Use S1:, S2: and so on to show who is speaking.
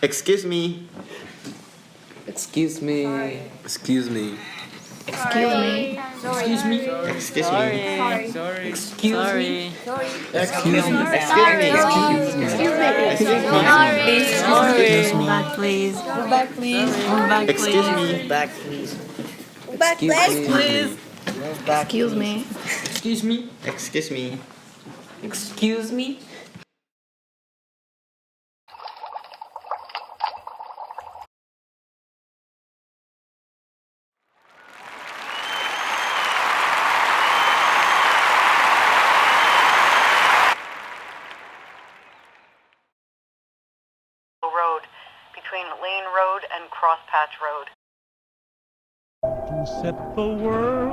S1: Excuse me.
S2: Excuse me.
S1: Excuse me.
S3: Excuse me.
S4: Excuse me.
S1: Excuse me.
S4: Sorry.
S2: Excuse me.
S1: Excuse me.
S3: Go back, please. Go back, please. Go back,
S1: Excuse
S3: please.
S1: me.
S5: Back, please.
S2: Excuse me.
S5: Back,
S3: Excuse me.
S4: Excuse me.
S1: Excuse me.
S2: Excuse me.
S6: Road between Lane Road and Crosspatch Road.
S7: To set the world